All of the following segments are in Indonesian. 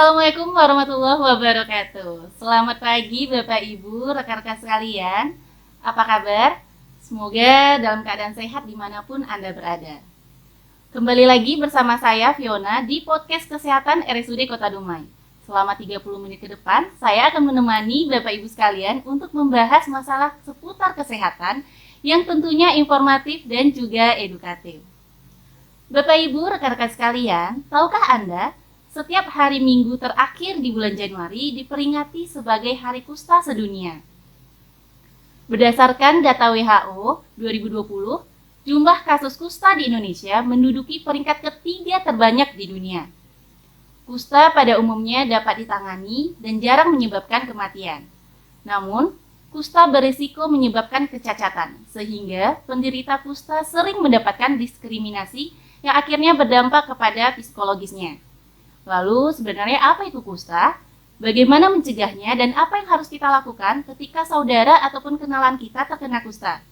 Assalamualaikum warahmatullahi wabarakatuh. Selamat pagi Bapak Ibu, rekan-rekan sekalian. Apa kabar? Semoga dalam keadaan sehat dimanapun Anda berada. Kembali lagi bersama saya Fiona di podcast Kesehatan RSUD Kota Dumai. Selama 30 menit ke depan, saya akan menemani Bapak Ibu sekalian untuk membahas masalah seputar kesehatan yang tentunya informatif dan juga edukatif. Bapak Ibu, rekan-rekan sekalian, tahukah Anda setiap hari Minggu terakhir di bulan Januari diperingati sebagai Hari Kusta Sedunia? Berdasarkan data WHO 2020, jumlah kasus kusta di Indonesia menduduki peringkat ketiga terbanyak di dunia. Kusta pada umumnya dapat ditangani dan jarang menyebabkan kematian. Namun, kusta berisiko menyebabkan kecacatan, sehingga penderita kusta sering mendapatkan diskriminasi yang akhirnya berdampak kepada psikologisnya. Lalu sebenarnya apa itu kusta? Bagaimana mencegahnya dan apa yang harus kita lakukan ketika saudara ataupun kenalan kita terkena kusta?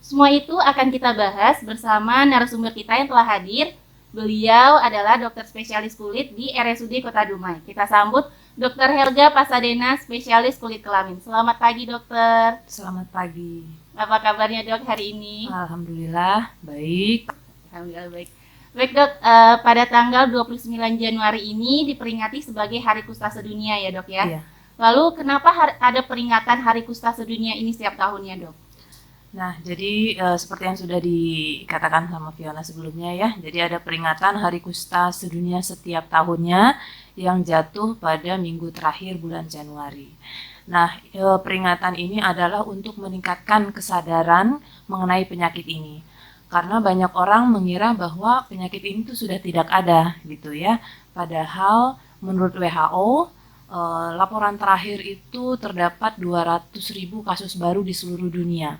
Semua itu akan kita bahas bersama narasumber kita yang telah hadir. Beliau adalah dokter spesialis kulit di RSUD Kota Dumai. Kita sambut Dr. Helga Pasadena, spesialis kulit kelamin. Selamat pagi dokter. Selamat pagi. Apa kabarnya dok hari ini? Alhamdulillah baik. Alhamdulillah baik. Baik dok, pada tanggal 29 Januari ini diperingati sebagai Hari Kusta Sedunia ya dok ya? Iya. Lalu kenapa ada peringatan Hari Kusta Sedunia ini setiap tahunnya dok? Nah, jadi seperti yang sudah dikatakan sama Fiona sebelumnya ya, jadi ada peringatan Hari Kusta Sedunia setiap tahunnya yang jatuh pada minggu terakhir bulan Januari. Nah, peringatan ini adalah untuk meningkatkan kesadaran mengenai penyakit ini. Karena banyak orang mengira bahwa penyakit ini tuh sudah tidak ada gitu ya. Padahal menurut WHO, laporan terakhir itu terdapat 200.000 kasus baru di seluruh dunia.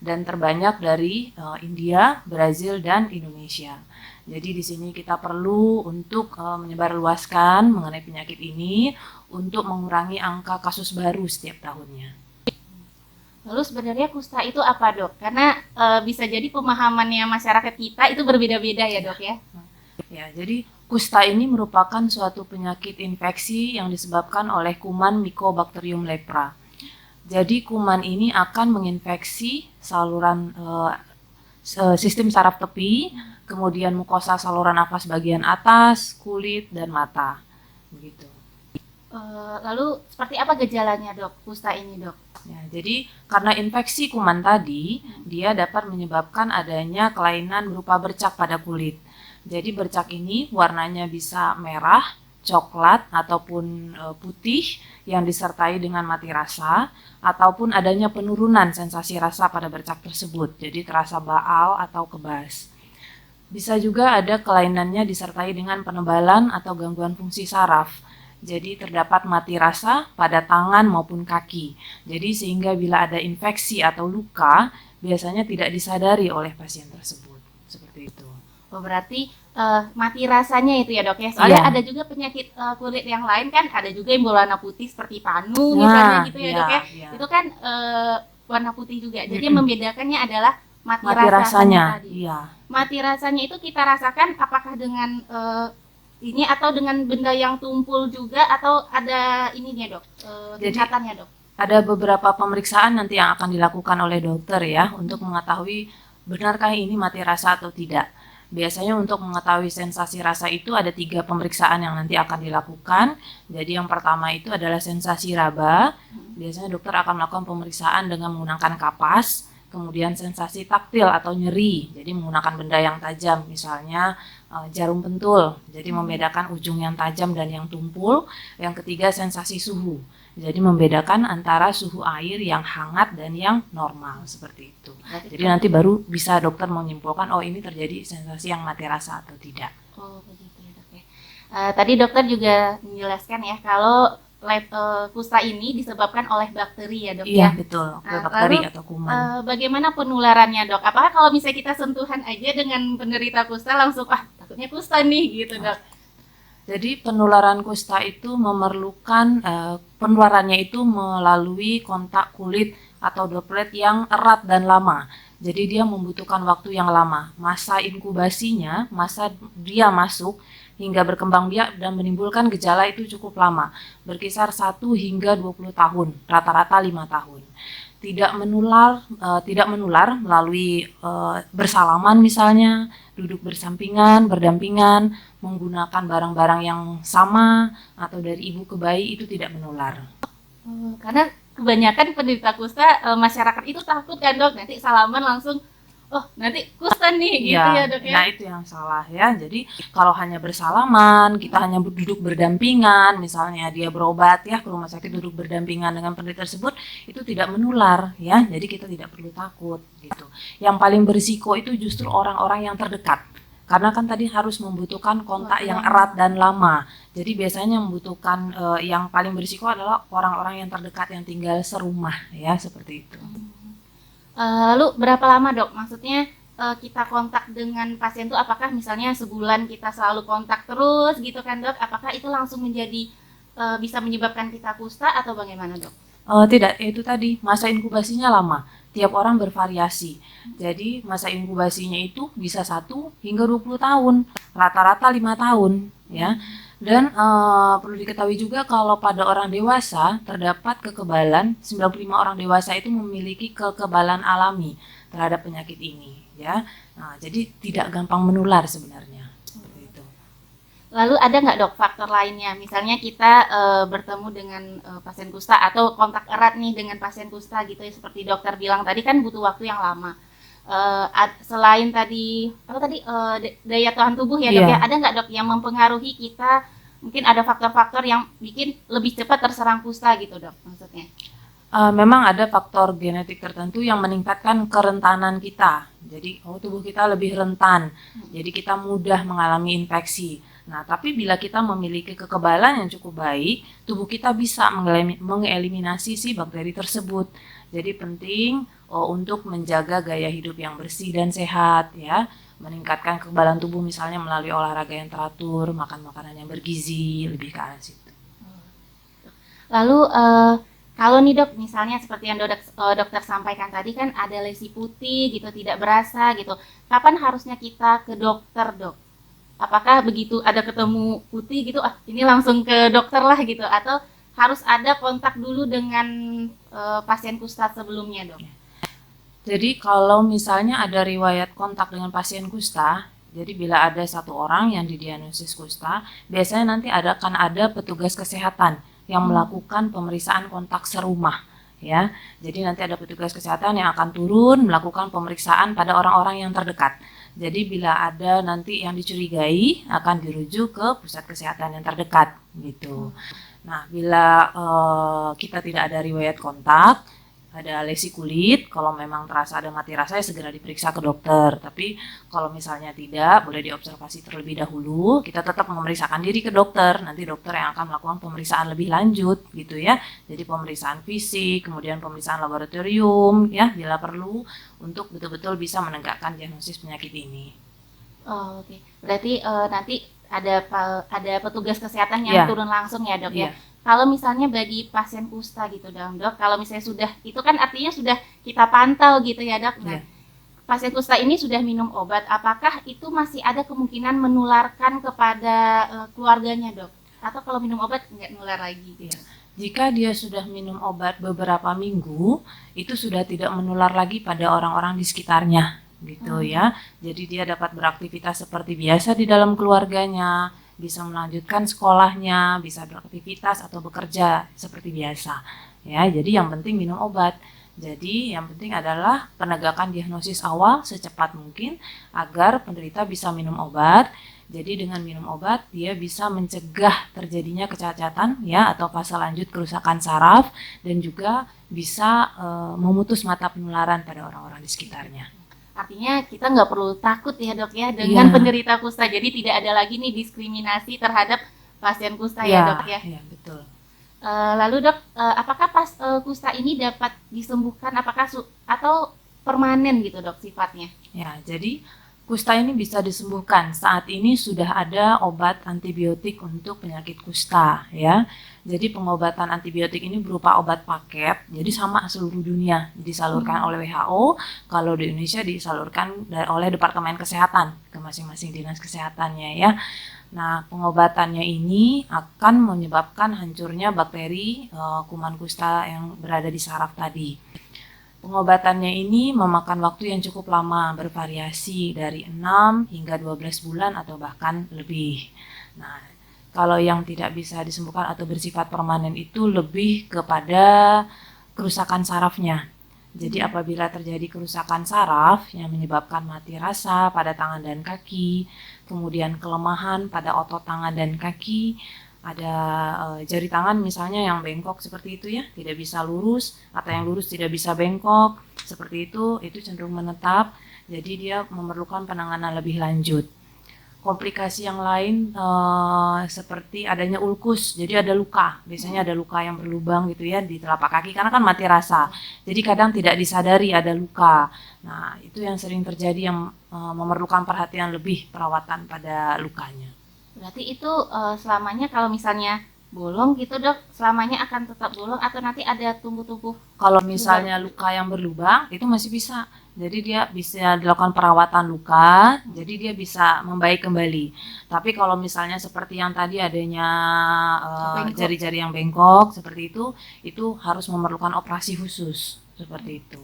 Dan terbanyak dari India, Brazil, dan Indonesia. Jadi di sini kita perlu untuk menyebarluaskan mengenai penyakit ini untuk mengurangi angka kasus baru setiap tahunnya. Lalu sebenarnya kusta itu apa dok? Karena bisa jadi pemahamannya masyarakat kita itu berbeda-beda ya dok ya? Ya, jadi kusta ini merupakan suatu penyakit infeksi yang disebabkan oleh kuman Mycobacterium lepra. Jadi kuman ini akan menginfeksi saluran sistem saraf tepi, kemudian mukosa saluran nafas bagian atas, kulit, dan mata. Begitu. Lalu seperti apa gejalanya dok, kusta ini dok? Ya, jadi karena infeksi kuman tadi, dia dapat menyebabkan adanya kelainan berupa bercak pada kulit. Jadi bercak ini warnanya bisa merah, coklat, ataupun putih yang disertai dengan mati rasa, ataupun adanya penurunan sensasi rasa pada bercak tersebut, jadi terasa baal atau kebas. Bisa juga ada kelainannya disertai dengan penebalan atau gangguan fungsi saraf. Jadi terdapat mati rasa pada tangan maupun kaki. Jadi sehingga bila ada infeksi atau luka, biasanya tidak disadari oleh pasien tersebut. Seperti itu. Oh, berarti mati rasanya itu ya dok ya? Soalnya Iya. ada juga penyakit kulit yang lain kan, ada juga yang berwarna putih seperti panu misalnya gitu ya dok ya? Iya. Itu kan warna putih juga. Jadi yang membedakannya adalah mati Mati rasanya. tadi. Iya. Mati rasanya itu kita rasakan apakah dengan ini atau dengan benda yang tumpul juga atau ada ininya dok, tingkatannya dok? Ada beberapa pemeriksaan nanti yang akan dilakukan oleh dokter ya untuk mengetahui benarkah ini mati rasa atau tidak. Biasanya untuk mengetahui sensasi rasa itu ada 3 pemeriksaan yang nanti akan dilakukan. Jadi yang pertama itu adalah sensasi raba. Biasanya dokter akan melakukan pemeriksaan dengan menggunakan kapas. Kemudian sensasi taktil atau nyeri, jadi menggunakan benda yang tajam, misalnya jarum pentul, jadi membedakan ujung yang tajam dan yang tumpul. Yang ketiga sensasi suhu, jadi membedakan antara suhu air yang hangat dan yang normal, seperti itu. Jadi nanti baru bisa dokter menyimpulkan, oh ini terjadi sensasi yang mati rasa atau tidak. Oh begitu ya dok ya. Tadi dokter juga menjelaskan ya kalau kusta ini disebabkan oleh bakteri ya dok Iya, ya? betul, Nah, bakteri lalu, atau kuman. Bagaimana penularannya dok? Apakah kalau misalnya kita sentuhan aja dengan penderita kusta langsung takutnya kusta nih gitu dok? Jadi penularan kusta itu memerlukan penularannya itu melalui kontak kulit atau droplet yang erat dan lama. Jadi dia membutuhkan waktu yang lama. Masa inkubasinya, masa dia masuk hingga berkembang biak dan menimbulkan gejala itu cukup lama, berkisar 1 hingga 20 tahun, rata-rata 5 tahun. Tidak menular melalui bersalaman misalnya, duduk bersampingan, berdampingan, menggunakan barang-barang yang sama, atau dari ibu ke bayi itu tidak menular. Karena kebanyakan penderita kusta masyarakat itu takut kan dok, nanti salaman langsung oh nanti kusta nih gitu ya dok ya. Nah itu yang salah ya. Jadi kalau hanya bersalaman, kita hanya duduk berdampingan, misalnya dia berobat ya ke rumah sakit duduk berdampingan dengan penderita tersebut, itu tidak menular ya. Jadi kita tidak perlu takut gitu. Yang paling berisiko itu justru orang-orang yang terdekat. Karena kan tadi harus membutuhkan kontak yang erat dan lama. Jadi biasanya membutuhkan yang paling berisiko adalah orang-orang yang terdekat yang tinggal serumah ya, seperti itu. Lalu berapa lama dok? Maksudnya kita kontak dengan pasien itu apakah misalnya sebulan kita selalu kontak terus gitu kan dok? Apakah itu langsung menjadi bisa menyebabkan kita kusta atau bagaimana dok? Tidak, itu tadi masa inkubasinya lama. Tiap orang bervariasi. Jadi masa inkubasinya itu bisa 1 hingga 20 tahun, rata-rata 5 tahun ya. Dan perlu diketahui juga kalau pada orang dewasa terdapat kekebalan, 95 orang dewasa itu memiliki kekebalan alami terhadap penyakit ini ya. Nah, jadi tidak gampang menular sebenarnya. Seperti itu. Lalu ada nggak dok faktor lainnya? Misalnya kita bertemu dengan pasien kusta atau kontak erat nih dengan pasien kusta gitu ya, seperti dokter bilang tadi kan butuh waktu yang lama. Selain tadi daya tahan tubuh ya dok ya, ada nggak dok yang mempengaruhi kita? Mungkin ada faktor-faktor yang bikin lebih cepat terserang kusta gitu dok maksudnya? Memang ada faktor genetik tertentu yang meningkatkan kerentanan kita. Jadi tubuh kita lebih rentan, jadi kita mudah mengalami infeksi. Nah, tapi bila kita memiliki kekebalan yang cukup baik, tubuh kita bisa mengeliminasi si bakteri tersebut. Jadi penting untuk menjaga gaya hidup yang bersih dan sehat ya. Meningkatkan kekebalan tubuh misalnya melalui olahraga yang teratur, makan makanan yang bergizi, lebih ke arah situ. Lalu kalau nih dok, misalnya seperti yang dokter sampaikan tadi kan ada lesi putih gitu, tidak berasa gitu. Kapan harusnya kita ke dokter dok? Apakah begitu ada ketemu putih gitu, ini langsung ke dokter lah gitu, atau harus ada kontak dulu dengan pasien kusta sebelumnya dok? Jadi kalau misalnya ada riwayat kontak dengan pasien kusta, jadi bila ada 1 orang yang didiagnosis kusta, biasanya nanti akan ada petugas kesehatan yang melakukan pemeriksaan kontak serumah ya. Jadi nanti ada petugas kesehatan yang akan turun melakukan pemeriksaan pada orang-orang yang terdekat. Jadi bila ada nanti yang dicurigai akan dirujuk ke pusat kesehatan yang terdekat gitu. Nah, bila kita tidak ada riwayat kontak, ada lesi kulit, kalau memang terasa ada mati rasa ya segera diperiksa ke dokter. Tapi kalau misalnya tidak, boleh diobservasi terlebih dahulu. Kita tetap memeriksakan diri ke dokter. Nanti dokter yang akan melakukan pemeriksaan lebih lanjut gitu ya. Jadi pemeriksaan fisik, kemudian pemeriksaan laboratorium ya bila perlu untuk betul-betul bisa menegakkan diagnosis penyakit ini. Oh, oke. Berarti nanti ada petugas kesehatan yang turun langsung ya dok ya. Kalau misalnya bagi pasien kusta gitu dok, kalau misalnya sudah, itu kan artinya sudah kita pantau gitu ya dok. Nah, pasien kusta ini sudah minum obat, apakah itu masih ada kemungkinan menularkan kepada keluarganya dok? Atau kalau minum obat nggak nular lagi gitu? Jika dia sudah minum obat beberapa minggu, itu sudah tidak menular lagi pada orang-orang di sekitarnya gitu ya. Jadi dia dapat beraktivitas seperti biasa di dalam keluarganya, bisa melanjutkan sekolahnya, bisa beraktivitas atau bekerja seperti biasa ya. Jadi yang penting minum obat. Jadi yang penting adalah penegakan diagnosis awal secepat mungkin agar penderita bisa minum obat. Jadi dengan minum obat dia bisa mencegah terjadinya kecacatan ya atau fase lanjut kerusakan saraf dan juga bisa memutus mata penularan pada orang-orang di sekitarnya. Artinya kita nggak perlu takut ya dok ya dengan penderita kusta. Jadi tidak ada lagi nih diskriminasi terhadap pasien kusta ya dok ya. Iya betul. Lalu dok, apakah kusta ini dapat disembuhkan atau permanen gitu dok sifatnya? Ya, jadi kusta ini bisa disembuhkan. Saat ini sudah ada obat antibiotik untuk penyakit kusta ya. Jadi pengobatan antibiotik ini berupa obat paket. Jadi sama seluruh dunia disalurkan oleh WHO. Kalau di Indonesia disalurkan oleh Departemen Kesehatan ke masing-masing dinas kesehatannya ya. Nah, pengobatannya ini akan menyebabkan hancurnya bakteri kuman kusta yang berada di saraf tadi. Pengobatannya ini memakan waktu yang cukup lama, bervariasi dari 6 hingga 12 bulan atau bahkan lebih. Nah, kalau yang tidak bisa disembuhkan atau bersifat permanen itu lebih kepada kerusakan sarafnya. Jadi apabila terjadi kerusakan saraf yang menyebabkan mati rasa pada tangan dan kaki, kemudian kelemahan pada otot tangan dan kaki, ada jari tangan misalnya yang bengkok seperti itu ya, tidak bisa lurus, atau yang lurus tidak bisa bengkok, seperti itu cenderung menetap, jadi dia memerlukan penanganan lebih lanjut. Komplikasi yang lain seperti adanya ulkus, jadi ada luka, biasanya ada luka yang berlubang gitu ya di telapak kaki karena kan mati rasa, jadi kadang tidak disadari ada luka. Nah, itu yang sering terjadi yang memerlukan perhatian lebih, perawatan pada lukanya. Berarti itu selamanya kalau misalnya bolong gitu dok, selamanya akan tetap bolong atau nanti ada tumbuh-tumbuh? Kalau misalnya luka yang berlubang itu masih bisa, jadi dia bisa dilakukan perawatan luka, jadi dia bisa membaik kembali. Tapi kalau misalnya seperti yang tadi adanya jari-jari yang bengkok seperti itu harus memerlukan operasi khusus seperti itu.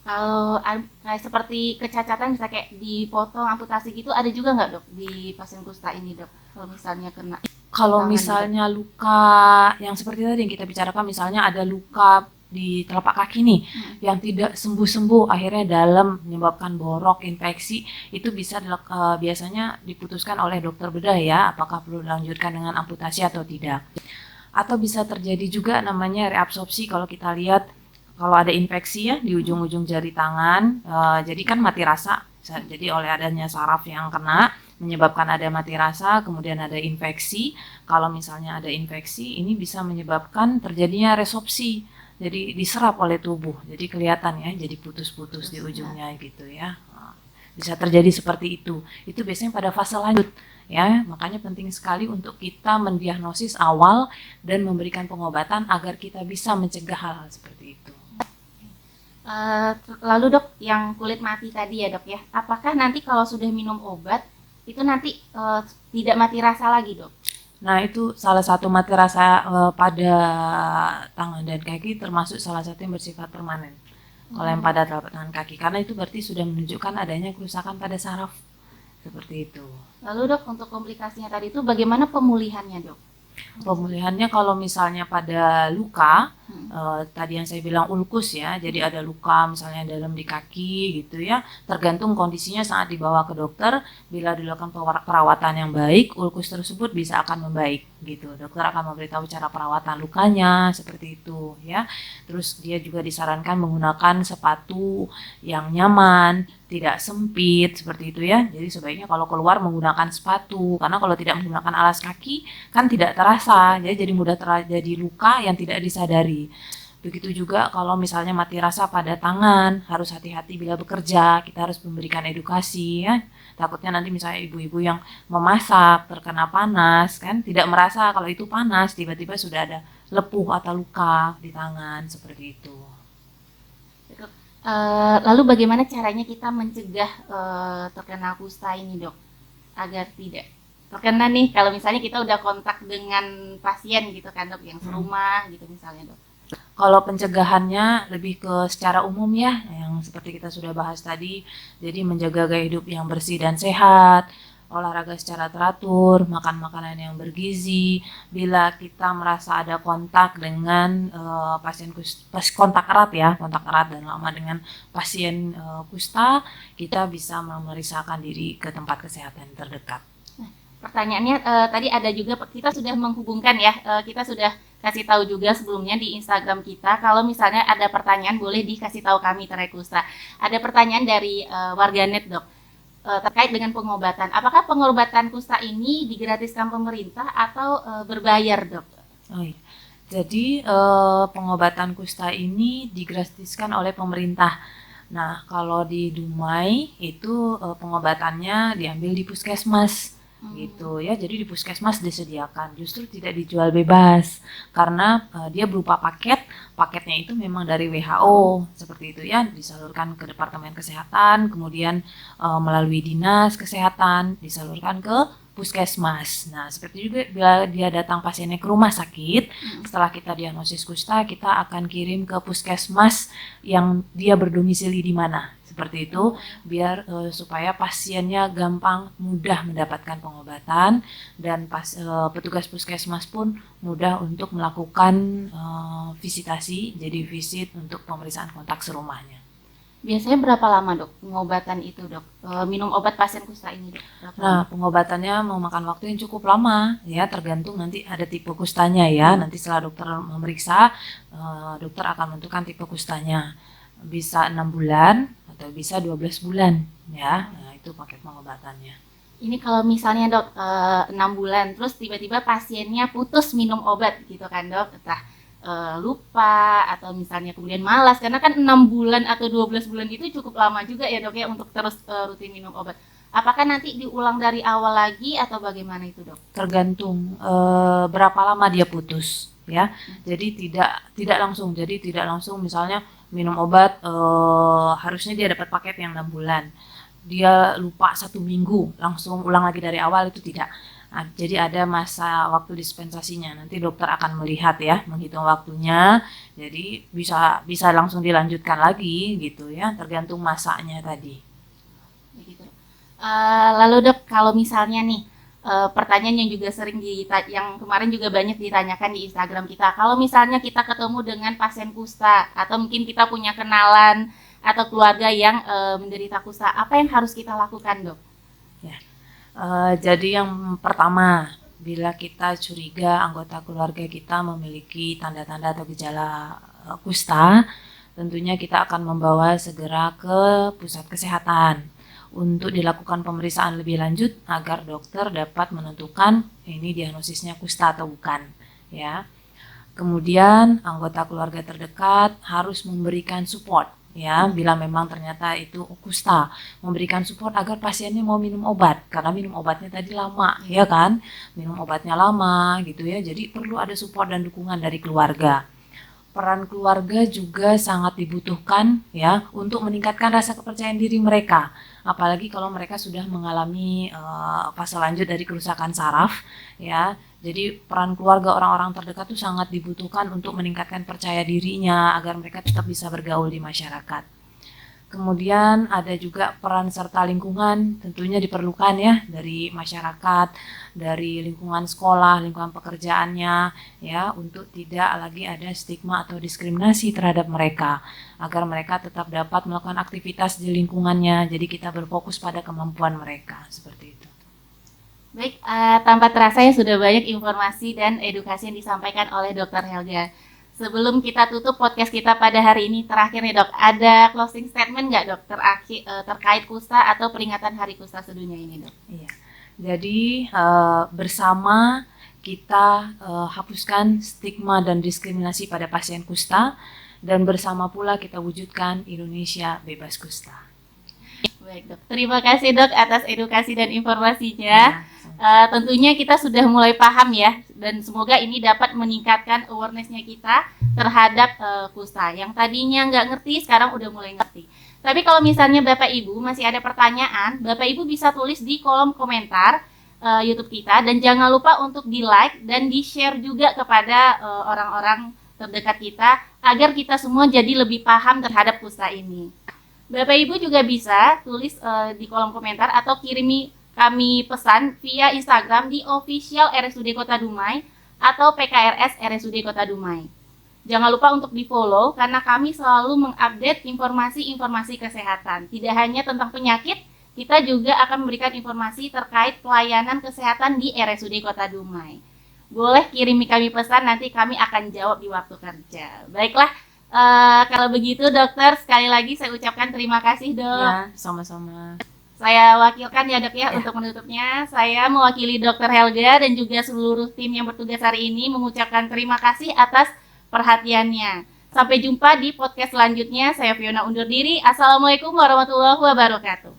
Kalau kayak seperti kecacatan bisa kayak dipotong amputasi gitu ada juga nggak dok di pasien kusta ini dok? Kalau misalnya kena Kalau misalnya luka yang seperti tadi yang kita bicarakan, misalnya ada luka di telapak kaki nih yang tidak sembuh-sembuh, akhirnya dalam menyebabkan borok, infeksi, itu bisa biasanya diputuskan oleh dokter bedah ya, apakah perlu dilanjutkan dengan amputasi atau tidak. Atau bisa terjadi juga namanya reabsorpsi kalau kita lihat kalau ada infeksi ya di ujung-ujung jari tangan, jadi kan mati rasa, jadi oleh adanya saraf yang kena menyebabkan ada mati rasa, kemudian ada infeksi. Kalau misalnya ada infeksi, ini bisa menyebabkan terjadinya resorpsi, jadi diserap oleh tubuh, jadi kelihatan ya, jadi putus-putus di ujungnya gitu ya. Bisa terjadi seperti itu biasanya pada fase lanjut ya, makanya penting sekali untuk kita mendiagnosis awal dan memberikan pengobatan agar kita bisa mencegah hal-hal seperti itu. Lalu dok, yang kulit mati tadi ya dok ya, apakah nanti kalau sudah minum obat itu nanti tidak mati rasa lagi dok? Nah, itu salah satu mati rasa pada tangan dan kaki, termasuk salah satu yang bersifat permanen. Kalau yang pada telapak tangan kaki, karena itu berarti sudah menunjukkan adanya kerusakan pada saraf seperti itu. Lalu dok, untuk komplikasinya tadi itu bagaimana pemulihannya dok? Pemulihannya kalau misalnya pada luka, tadi yang saya bilang ulkus ya, jadi ada luka misalnya dalam di kaki gitu ya, tergantung kondisinya saat dibawa ke dokter, bila dilakukan perawatan yang baik, ulkus tersebut bisa akan membaik gitu. Dokter akan memberitahu cara perawatan lukanya seperti itu ya. Terus dia juga disarankan menggunakan sepatu yang nyaman, tidak sempit seperti itu ya. Jadi sebaiknya kalau keluar menggunakan sepatu, karena kalau tidak menggunakan alas kaki kan tidak terasa, jadi mudah terjadi luka yang tidak disadari. Begitu juga kalau misalnya mati rasa pada tangan, harus hati-hati bila bekerja, kita harus memberikan edukasi ya. Takutnya nanti misalnya ibu-ibu yang memasak terkena panas kan, tidak merasa kalau itu panas, tiba-tiba sudah ada lepuh atau luka di tangan seperti itu. Lalu bagaimana caranya kita mencegah terkena kusta ini dok, agar tidak terkena nih kalau misalnya kita udah kontak dengan pasien gitu kan dok, yang serumah gitu misalnya dok? Kalau pencegahannya lebih ke secara umum ya, yang seperti kita sudah bahas tadi, jadi menjaga gaya hidup yang bersih dan sehat, olahraga secara teratur, makan makanan yang bergizi. Bila kita merasa ada kontak dengan kontak erat dan lama dengan pasien kusta, kita bisa memeriksakan diri ke tempat kesehatan terdekat. Pertanyaannya tadi ada juga, kita sudah menghubungkan ya, kita sudah kasih tahu juga sebelumnya di Instagram kita, kalau misalnya ada pertanyaan boleh dikasih tahu kami Terai Kusta. Ada pertanyaan dari warganet dok, terkait dengan pengobatan. Apakah pengobatan kusta ini digratiskan pemerintah atau berbayar dok? Oh, iya. Jadi pengobatan kusta ini digratiskan oleh pemerintah. Nah, kalau di Dumai itu pengobatannya diambil di puskesmas. Gitu ya, jadi di puskesmas disediakan, justru tidak dijual bebas karena dia berupa paketnya itu memang dari WHO seperti itu ya, disalurkan ke Departemen Kesehatan, kemudian melalui Dinas Kesehatan disalurkan ke puskesmas. Nah, seperti juga bila dia datang pasiennya ke rumah sakit, setelah kita diagnosis kusta, kita akan kirim ke puskesmas yang dia berdomisili di mana. Seperti itu, biar supaya pasiennya gampang mudah mendapatkan pengobatan dan petugas puskesmas pun mudah untuk melakukan visitasi, jadi visit untuk pemeriksaan kontak serumahnya. Biasanya berapa lama dok pengobatan itu dok? Minum obat pasien kusta ini dok? Nah, pengobatannya memakan waktu yang cukup lama ya, tergantung nanti ada tipe kustanya ya. Nanti setelah dokter memeriksa, dokter akan menentukan tipe kustanya. Bisa 6 bulan atau bisa 12 bulan ya. Nah, itu paket pengobatannya. Ini kalau misalnya dok 6 bulan terus tiba-tiba pasiennya putus minum obat gitu kan dok, entah lupa atau misalnya kemudian malas, karena kan 6 bulan atau 12 bulan itu cukup lama juga ya dok ya untuk terus rutin minum obat. Apakah nanti diulang dari awal lagi atau bagaimana itu dok? Tergantung berapa lama dia putus ya. Jadi tidak langsung misalnya minum obat harusnya dia dapat paket yang 6 bulan. Dia lupa 1 minggu langsung ulang lagi dari awal, itu tidak. Jadi ada masa waktu dispensasinya. Nanti dokter akan melihat ya, menghitung waktunya. Jadi bisa langsung dilanjutkan lagi gitu ya, tergantung masanya tadi. Begitu. Lalu dok, kalau misalnya nih pertanyaan yang juga sering yang kemarin juga banyak ditanyakan di Instagram kita. Kalau misalnya kita ketemu dengan pasien kusta atau mungkin kita punya kenalan atau keluarga yang menderita kusta, apa yang harus kita lakukan dok? Ya. Jadi yang pertama, bila kita curiga anggota keluarga kita memiliki tanda-tanda atau gejala kusta, tentunya kita akan membawa segera ke pusat kesehatan untuk dilakukan pemeriksaan lebih lanjut agar dokter dapat menentukan ini diagnosisnya kusta atau bukan ya. Kemudian anggota keluarga terdekat harus memberikan support ya, bila memang ternyata itu kusta, memberikan support agar pasiennya mau minum obat, karena minum obatnya tadi lama ya kan, minum obatnya lama gitu ya, jadi perlu ada support dan dukungan dari keluarga. Peran keluarga juga sangat dibutuhkan ya untuk meningkatkan rasa kepercayaan diri mereka, apalagi kalau mereka sudah mengalami fase lanjut dari kerusakan saraf ya. Jadi peran keluarga, orang-orang terdekat itu sangat dibutuhkan untuk meningkatkan percaya dirinya agar mereka tetap bisa bergaul di masyarakat. Kemudian ada juga peran serta lingkungan tentunya diperlukan ya, dari masyarakat, dari lingkungan sekolah, lingkungan pekerjaannya ya, untuk tidak lagi ada stigma atau diskriminasi terhadap mereka, agar mereka tetap dapat melakukan aktivitas di lingkungannya. Jadi kita berfokus pada kemampuan mereka, seperti itu. Baik, tanpa terasa ya sudah banyak informasi dan edukasi yang disampaikan oleh Dr. Helga. Sebelum kita tutup podcast kita pada hari ini, terakhir nih dok, ada closing statement nggak dok terkait kusta atau peringatan Hari Kusta Sedunia ini dok? Iya. Jadi bersama kita hapuskan stigma dan diskriminasi pada pasien kusta, dan bersama pula kita wujudkan Indonesia bebas kusta. Baik dok, terima kasih dok atas edukasi dan informasinya. Tentunya kita sudah mulai paham ya, dan semoga ini dapat meningkatkan awareness-nya kita terhadap kusta. Yang tadinya nggak ngerti, sekarang udah mulai ngerti. Tapi kalau misalnya Bapak Ibu masih ada pertanyaan, Bapak Ibu bisa tulis di kolom komentar YouTube kita, dan jangan lupa untuk di-like dan di-share juga kepada orang-orang terdekat kita agar kita semua jadi lebih paham terhadap kusta ini. Bapak Ibu juga bisa tulis di kolom komentar atau kirimi kami pesan via Instagram di official RSUD Kota Dumai atau PKRS RSUD Kota Dumai. Jangan lupa untuk di-follow karena kami selalu mengupdate informasi-informasi kesehatan. Tidak hanya tentang penyakit, kita juga akan memberikan informasi terkait pelayanan kesehatan di RSUD Kota Dumai. Boleh kirimi kami pesan, nanti kami akan jawab di waktu kerja. Baiklah, kalau begitu dokter, sekali lagi saya ucapkan terima kasih dok. Ya, sama-sama. Saya wakilkan ya dok ya untuk menutupnya. Saya mewakili Dr. Helga dan juga seluruh tim yang bertugas hari ini mengucapkan terima kasih atas perhatiannya. Sampai jumpa di podcast selanjutnya. Saya Fiona undur diri. Assalamualaikum warahmatullahi wabarakatuh.